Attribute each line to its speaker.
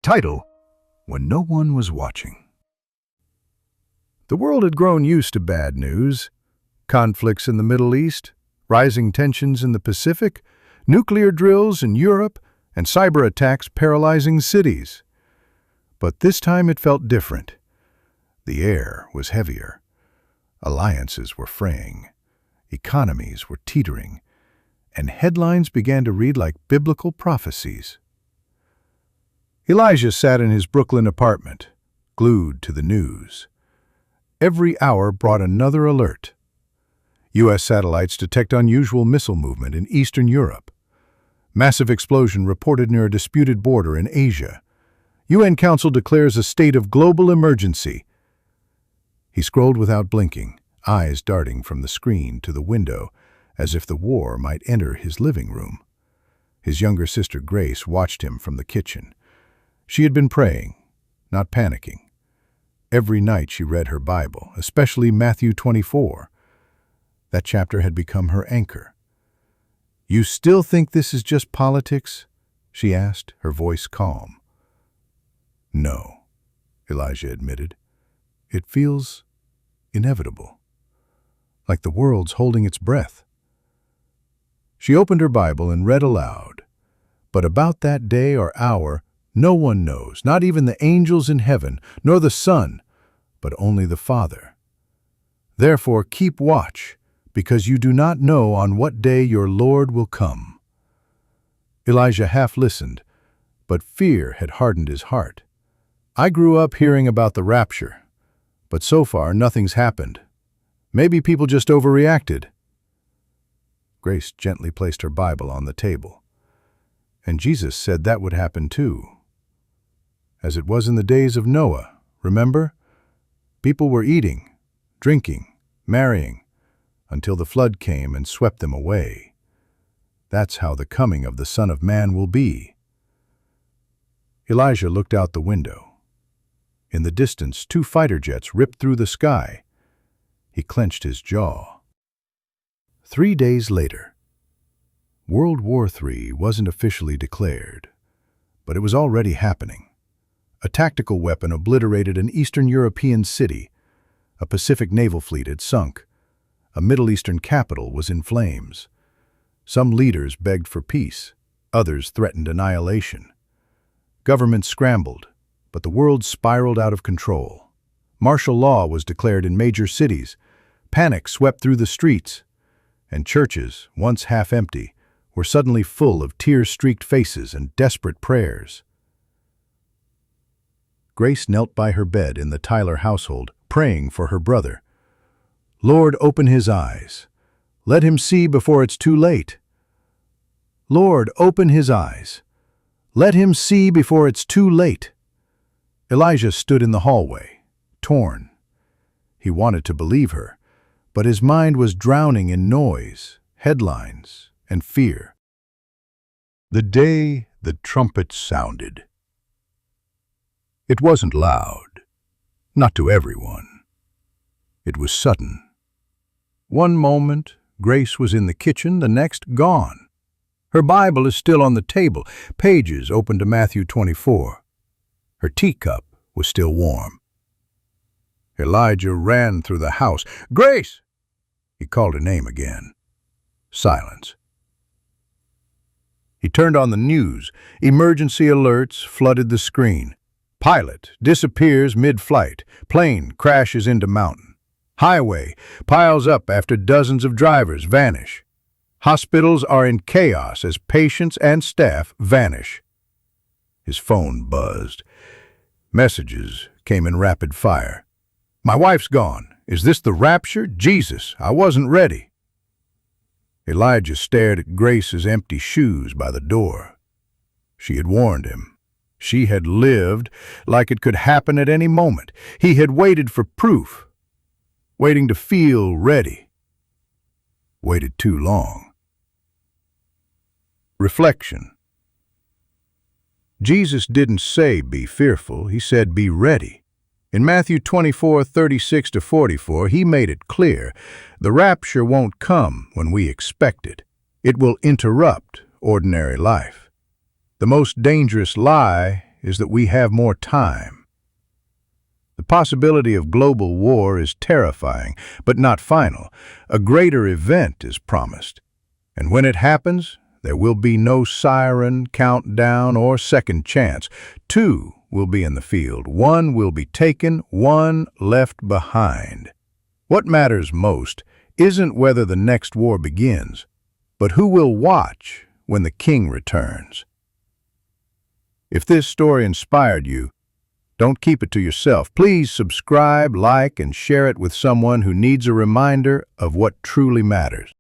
Speaker 1: Title: When No One Was Watching. The world had grown used to bad news. Conflicts in the Middle East, rising tensions in the Pacific, nuclear drills in Europe, and cyber attacks paralyzing cities. But this time it felt different. The air was heavier. Alliances were fraying. Economies were teetering. And headlines began to read like biblical prophecies. Elijah sat in his Brooklyn apartment, glued to the news. Every hour brought another alert. U.S. satellites detect unusual missile movement in Eastern Europe. Massive explosion reported near a disputed border in Asia. UN Council declares a state of global emergency. He scrolled without blinking, eyes darting from the screen to the window, as if the war might enter his living room. His younger sister Grace watched him from the kitchen. She had been praying, not panicking. Every night she read her Bible, especially Matthew 24. That chapter had become her anchor. "You still think this is just politics?" she asked, her voice calm. "No," Elijah admitted. "It feels inevitable, like the world's holding its breath." She opened her Bible and read aloud. "But about that day or hour, no one knows, not even the angels in heaven, nor the Son, but only the Father. Therefore keep watch, because you do not know on what day your Lord will come." Elijah half listened, but fear had hardened his heart. "I grew up hearing about the rapture, but so far nothing's happened. Maybe people just overreacted." Grace gently placed her Bible on the table. "And Jesus said that would happen too. As it was in the days of Noah, remember? People were eating, drinking, marrying, until the flood came and swept them away. That's how the coming of the Son of Man will be." Elijah looked out the window. In the distance, 2 fighter jets ripped through the sky. He clenched his jaw. 3 days later. World War III wasn't officially declared, but it was already happening. A tactical weapon obliterated an Eastern European city. A Pacific naval fleet had sunk. A Middle Eastern capital was in flames. Some leaders begged for peace. Others threatened annihilation. Governments scrambled, but the world spiraled out of control. Martial law was declared in major cities. Panic swept through the streets. And churches, once half empty, were suddenly full of tear-streaked faces and desperate prayers. Grace knelt by her bed in the Tyler household, praying for her brother. "Lord, open his eyes. Let him see before it's too late. Lord, open his eyes. Let him see before it's too late." Elijah stood in the hallway, torn. He wanted to believe her, but his mind was drowning in noise, headlines, and fear. The day the trumpet sounded. It wasn't loud, not to everyone. It was sudden. One moment, Grace was in the kitchen, the next, gone. Her Bible is still on the table, pages open to Matthew 24. Her teacup was still warm. Elijah ran through the house. "Grace!" He called her name again. Silence. He turned on the news. Emergency alerts flooded the screen. Pilot disappears mid-flight. Plane crashes into mountain. Highway piles up after dozens of drivers vanish. Hospitals are in chaos as patients and staff vanish. His phone buzzed. Messages came in rapid fire. "My wife's gone. Is this the rapture? Jesus, I wasn't ready." Elijah stared at Grace's empty shoes by the door. She had warned him. She had lived like it could happen at any moment. He had waited for proof, waiting to feel ready. Waited too long. Reflection. Jesus didn't say be fearful, he said be ready. In Matthew 24:36-44, he made it clear, the rapture won't come when we expect it. It will interrupt ordinary life. The most dangerous lie is that we have more time. The possibility of global war is terrifying, but not final. A greater event is promised. And when it happens, there will be no siren, countdown, or second chance. Two will be in the field. One will be taken, one left behind. What matters most isn't whether the next war begins, but who will watch when the king returns. If this story inspired you, don't keep it to yourself. Please subscribe, like, and share it with someone who needs a reminder of what truly matters.